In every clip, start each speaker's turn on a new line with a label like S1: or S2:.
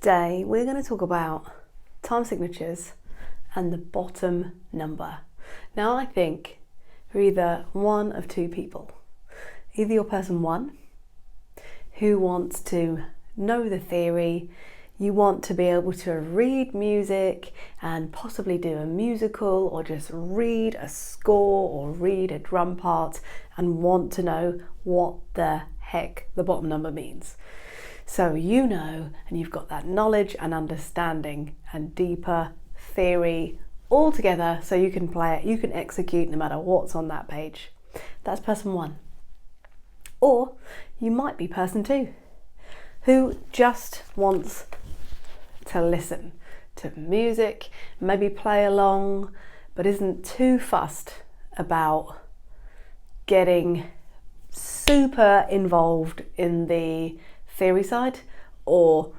S1: Today we're going to talk about time signatures and the bottom number. Now I think you're either one of two people. Either you're person one, who wants to know the theory, you want to be able to read music and possibly do a musical or just read a score or read a drum part and want to know what the heck the bottom number means. So you know, and you've got that knowledge and understanding and deeper theory all together so you can play it, you can execute no matter what's on that page. That's person one. Or you might be person two, who just wants to listen to music, maybe play along, but isn't too fussed about getting super involved in the theory side, or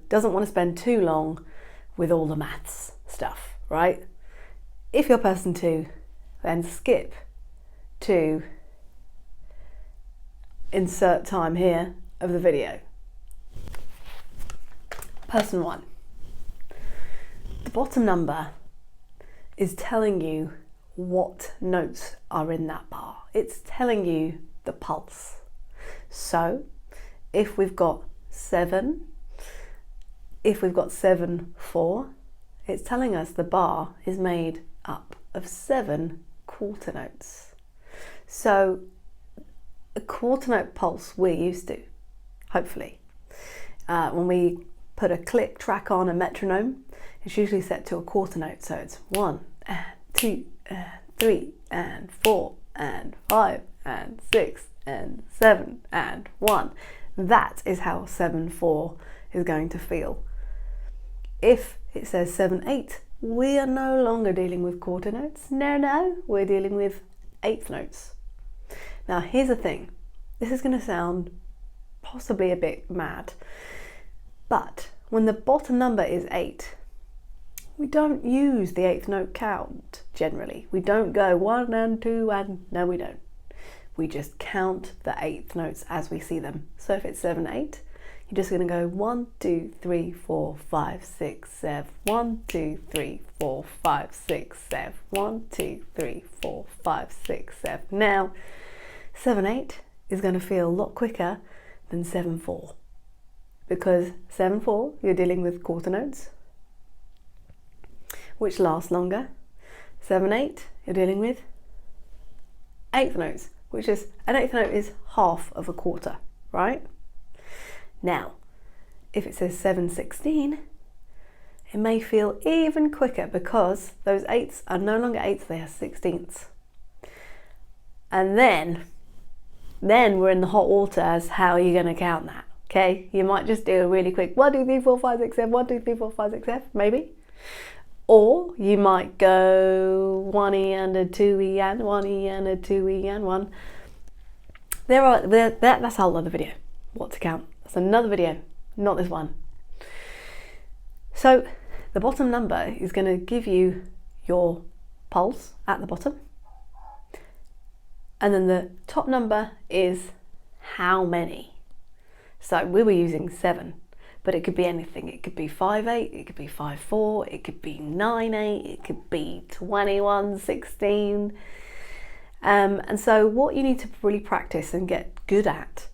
S1: doesn't want to spend too long with all the maths stuff, right? If you're person two, then skip to insert time here of the video. Person one. The bottom number is telling you what notes are in that bar. It's telling you the pulse. So if we've got 7, if we've got 7/4, it's telling us the bar is made up of 7 quarter notes. So a quarter note pulse we're used to, hopefully. When we put a click track on a metronome, it's usually set to a quarter note. So it's 1 and 2 and 3 and 4 and 5 and 6 and 7 and 1. That is how 7/4 is going to feel. If it says 7/8, we are no longer dealing with quarter notes. No, we're dealing with eighth notes. Now here's the thing. This is going to sound possibly a bit mad, but when the bottom number is 8, we don't use the eighth note count generally. We don't go 1 and 2 and no, we don't. We just count the eighth notes as we see them. So if it's 7/8, you're just going to go 1, 2, 3, 4, 5, 6, 7, 1, 2, 3, 4, 5, 6, 7, 1, 2, 3, 4, 5, 6, 7. Now, 7/8 is going to feel a lot quicker than 7/4, because 7/4 you're dealing with quarter notes, which last longer. 7/8 you're dealing with eighth notes, which is an eighth note is half of a quarter, right? Now, if it says 7/16, it may feel even quicker because those eighths are no longer eighths, they are sixteenths. And then we're in the hot water as how are you going to count that, okay? You might just do a really quick 1, 2, 3, 4, 5, 6, 7, 1, 2, 3, 4, 5, 6, 7, maybe. Or you might go 1E and a 2E and 1E and a 2E and 1. That's a whole other video, what to count. That's another video, not this one. So the bottom number is going to give you your pulse at the bottom. And then the top number is how many. So we were using 7. But it could be anything. It could be 5/8, it could be 5/4, it could be 9/8, it could be 21/16. And so what you need to really practice and get good at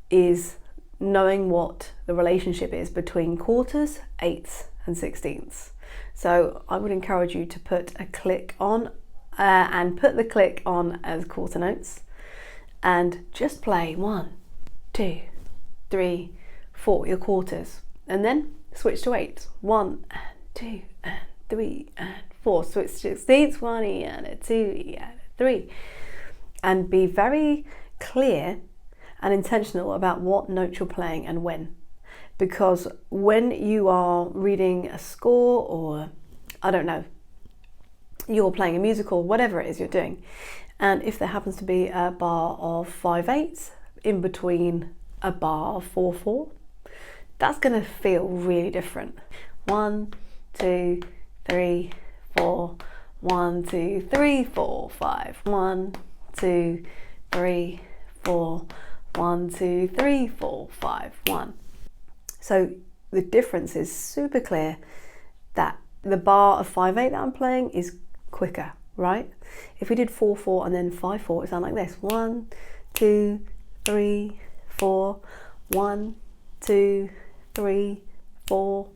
S1: is knowing what the relationship is between quarters, eighths and sixteenths. So I would encourage you to put a click on and put the click on as quarter notes and just play 1, 2, 3, 4, your quarters, and then switch to eighths. 1 and 2 and 3 and 4. Switch to sixteenths, 1E and a 2E and a 3. And be very clear and intentional about what note you're playing and when. Because when you are reading a score or, I don't know, you're playing a musical, whatever it is you're doing, and if there happens to be a bar of 5/8 in between a bar of 4/4, that's going to feel really different. 1, 2, 3, 4, 1, 2, 3, 4, 5. 1, 2, 3, 4, 1, 2, 3, 4, 5, 1. So the difference is super clear that the bar of 5/8 that I'm playing is quicker, right? If we did 4/4 and then 5/4, it sounds like this. 1, 2, 3, 4. 1, 2, 3, 4,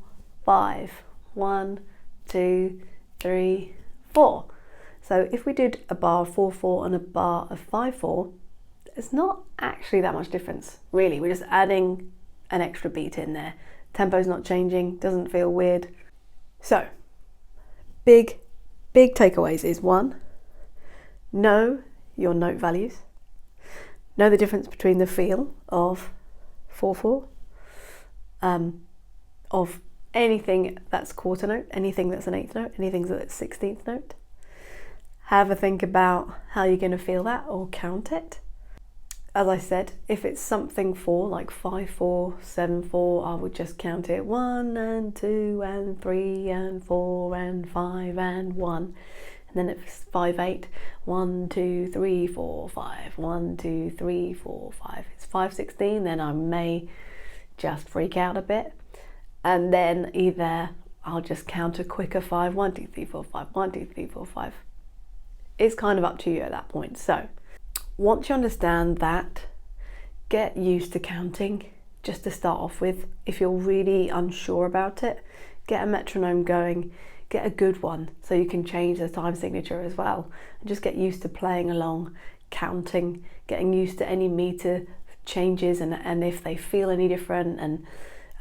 S1: 5. 1, 2, 3, 4. So if we did a bar of 4/4 and a bar of 5/4, it's not actually that much difference, really. We're just adding an extra beat in there. Tempo's not changing, doesn't feel weird. So, big takeaways is 1, know your note values. Know the difference between the feel of 4/4, of anything that's quarter note, anything that's an eighth note, anything that's 16th note. Have a think about how you're going to feel that or count it. As I said, if it's something 4, like 5/4, 7/4, I would just count it 1 and 2 and 3 and 4 and 5 and 1. And then if it's 5/8, 1, 2, 3, 4, 5, 1, 2, 3, 4, 5. It's 5/16, then I may just freak out a bit. And then either I'll just count a quicker 5, 1, 2, 3, 4, 5, 1, 2, 3, 4, 5. It's kind of up to you at that point. So once you understand that, get used to counting just to start off with. If you're really unsure about it, get a metronome going, get a good one so you can change the time signature as well. And just get used to playing along, counting, getting used to any meter changes and if they feel any different,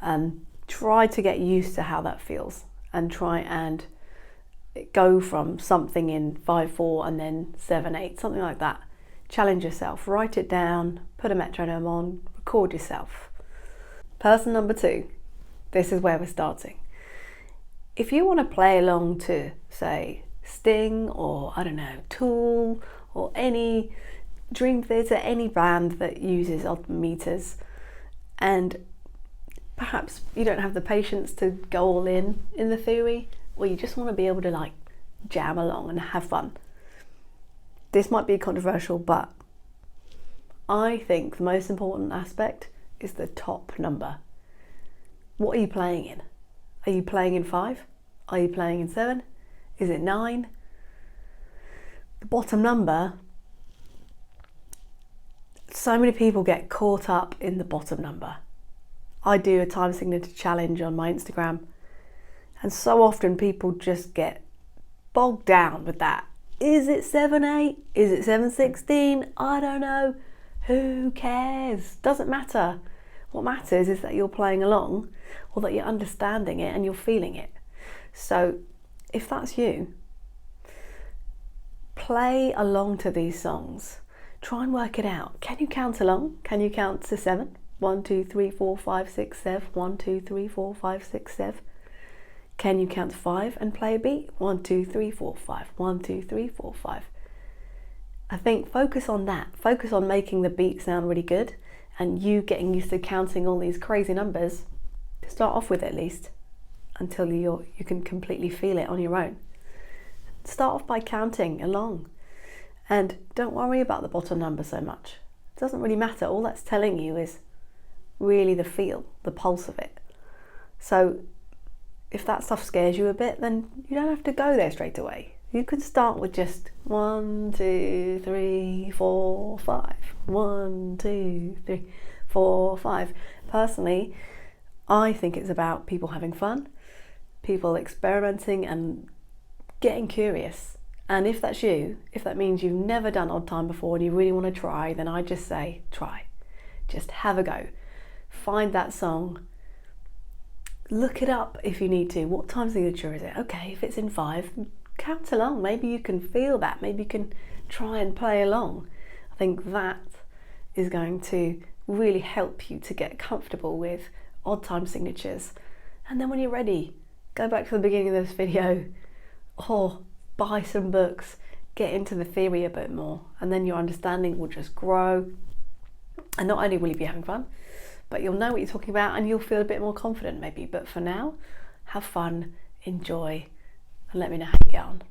S1: and try to get used to how that feels and try and go from something in 5/4 and then 7/8, something like that. Challenge yourself, write it down, put a metronome on, record yourself. Person number 2, this is where we're starting. If you want to play along to, say, Sting or, I don't know, Tool or any Dream Theater, any band that uses odd meters, and perhaps you don't have the patience to go all in the theory, or you just want to be able to like jam along and have fun. This might be controversial, but I think the most important aspect is the top number. What are you playing in? Are you playing in 5? Are you playing in 7? Is it 9? The bottom number, so many people get caught up in the bottom number. I do a time signature challenge on my Instagram, and so often people just get bogged down with that. Is it 7/8? Is it 7/16? I don't know. Who cares? Doesn't matter. What matters is that you're playing along, or that you're understanding it and you're feeling it. So if that's you, play along to these songs. Try and work it out. Can you count along? Can you count to 7? 1, 2, 3, 4, 5, 6, 7. 1, 2, 3, 4, 5, 6, 7. Can you count to 5 and play a beat? 1, 2, 3, 4, 5. 1, 2, 3, 4, 5. I think focus on that. Focus on making the beat sound really good and you getting used to counting all these crazy numbers to start off with, at least, until you can completely feel it on your own. Start off by counting along and don't worry about the bottom number so much. It doesn't really matter. All that's telling you is really the feel, the pulse of it. So if that stuff scares you a bit, then you don't have to go there straight away. You can start with just 1, 2, 3, 4, 5. 1, 2, 3, 4, 5. Personally, I think it's about people having fun, people experimenting and getting curious. And if that's you, if that means you've never done odd time before and you really want to try, then I just say try. Just have a go. Find that song. Look it up if you need to. What time signature is it? Okay, if it's in 5, count along. Maybe you can feel that. Maybe you can try and play along. I think that is going to really help you to get comfortable with odd time signatures. And then when you're ready, go back to the beginning of this video or buy some books, get into the theory a bit more, and then your understanding will just grow. And not only will you be having fun, but you'll know what you're talking about and you'll feel a bit more confident maybe. But for now, have fun, enjoy, and let me know how you get on.